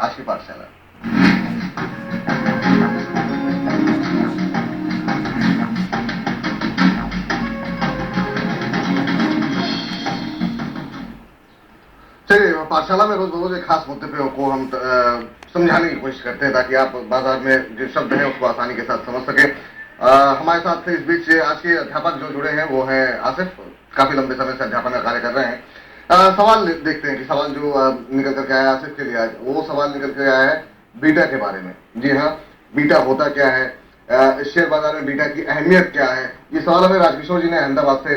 आज की पाठशाला। चलिए, पाठशाला में रोज रोज एक खास मुद्दे पे को हम समझाने की कोशिश करते हैं ताकि आप बाजार में जो शब्द है उसको आसानी के साथ समझ सके। हमारे साथ इस बीच आज के अध्यापक जो जुड़े हैं वो है आसिफ, काफी लंबे समय से अध्यापन का कार्य कर रहे हैं। सवाल देखते हैं कि सवाल जो निकल करके आया आसिफ के लिए आज, वो सवाल निकल के आया है बीटा के बारे में। जी हाँ, बीटा होता क्या है, शेयर बाजार में बीटा की अहमियत क्या है, ये सवाल हमें राजकिशोर जी ने अहमदाबाद से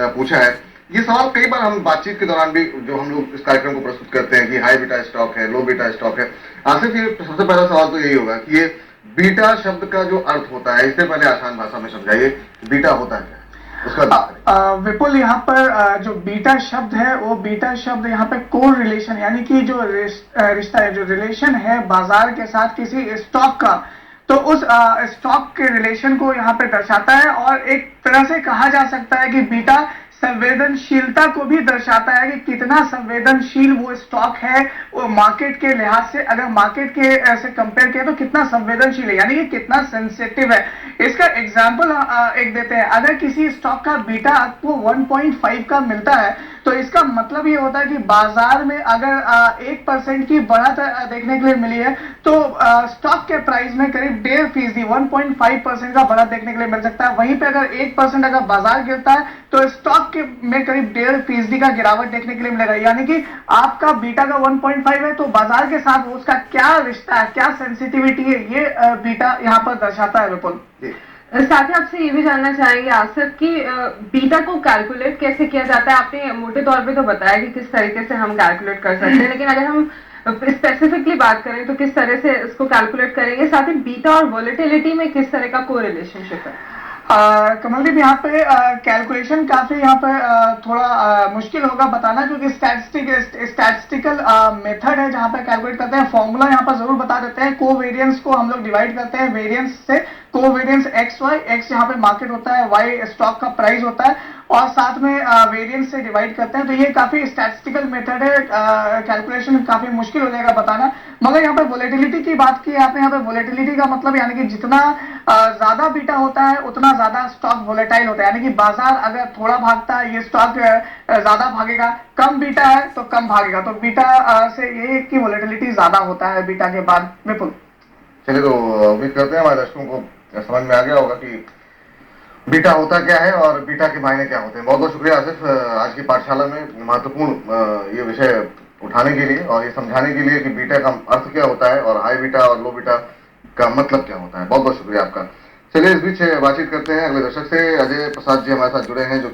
पूछा है। ये सवाल कई बार हम बातचीत के दौरान भी जो हम लोग इस कार्यक्रम को प्रस्तुत करते हैं कि हाई बीटा स्टॉक है, लो बीटा स्टॉक है। आसिफ, ये सबसे पहला सवाल तो यही होगा कि ये बीटा शब्द का जो अर्थ होता है, इससे पहले आसान भाषा में समझाइए बीटा होता क्या है, उसका विपुल। यहाँ पर जो बीटा शब्द है वो बीटा शब्द यहाँ पे कोर रिलेशन यानी कि जो रिश्ता है, जो रिलेशन है बाजार के साथ किसी स्टॉक का, तो उस स्टॉक के रिलेशन को यहाँ पे दर्शाता है। और एक तरह से कहा जा सकता है कि बीटा संवेदनशीलता को भी दर्शाता है कि कितना संवेदनशील वो स्टॉक है, वो मार्केट के लिहाज से, अगर मार्केट के से कंपेयर किया तो कितना संवेदनशील है, यानी कि कितना सेंसिटिव है। इसका एग्जांपल एक देते हैं। अगर किसी स्टॉक का बीटा आपको 1.5 का मिलता है तो इसका मतलब ये होता है कि बाजार में अगर 1% की बढ़त देखने के लिए मिली है तो स्टॉक के प्राइस में करीब 1.5% 1.5% का बढ़त देखने के लिए मिल सकता है। वहीं पे अगर 1% अगर बाजार गिरता है तो स्टॉक के में करीब 1.5% का गिरावट देखने के लिए मिलेगा। यानी कि आपका बीटा का 1.5 है तो बाजार के साथ उसका क्या रिश्ता है, क्या सेंसिटिविटी है, ये बीटा यहाँ पर दर्शाता है। विपुल, साथ ही आपसे ये भी जानना चाहेंगे आसिफ कि बीटा को कैलकुलेट कैसे किया जाता है। आपने मोटे तौर पे तो बताया कि किस तरीके से हम कैलकुलेट कर सकते हैं, लेकिन अगर हम स्पेसिफिकली बात करें तो किस तरह से इसको कैलकुलेट करेंगे, साथ ही बीटा और वोलेटिलिटी में किस तरह का को रिलेशनशिप है? कमलदीप, यहाँ पे कैलकुलेशन काफी यहाँ पे थोड़ा मुश्किल होगा बताना, क्योंकि स्टैटिस्टिकल मेथड है जहाँ पे कैलकुलेट करते हैं। फॉर्मूला यहाँ पर जरूर बता देते हैं। कोवेरियंस को हम लोग डिवाइड करते हैं वेरियंस से। कोवेरियंस एक्स वाई, एक्स यहाँ पे मार्केट होता है, वाई स्टॉक का प्राइस होता है, और साथ में वेरियंस से डिवाइड करते हैं। तो ये काफी स्टैटिस्टिकल मेथड है, कैलकुलेशन काफी मुश्किल हो जाएगा बताना। मगर यहाँ पे वोलेटिलिटी की बात की आपने। यहाँ पे वोलेटिलिटी का मतलब यानी कि जितना ज्यादा बीटा होता है उतना ज्यादा स्टॉक वोलेटाइल होता है। यानी कि बाजार अगर थोड़ा भागता है, ये स्टॉक ज्यादा भागेगा। कम बीटा है तो कम भागेगा। तो बीटा से ये कि वोलेटिलिटी ज्यादा होता है बीटा के बाद। विपुल, चलिए, तो उम्मीद करते हैं हमारे दर्शकों को समझ में आ गया होगा कि बीटा होता क्या है और बीटा के मायने क्या होते हैं। बहुत बहुत शुक्रिया आसिफ, आज की पाठशाला में महत्वपूर्ण ये विषय उठाने के लिए और ये समझाने के लिए कि बीटा का अर्थ क्या होता है और हाई बीटा और लो बीटा का मतलब क्या होता है। बहुत बहुत शुक्रिया आपका। चलिए, इस बीच बातचीत करते हैं अगले दर्शक से। अजय प्रसाद जी हमारे साथ जुड़े हैं जो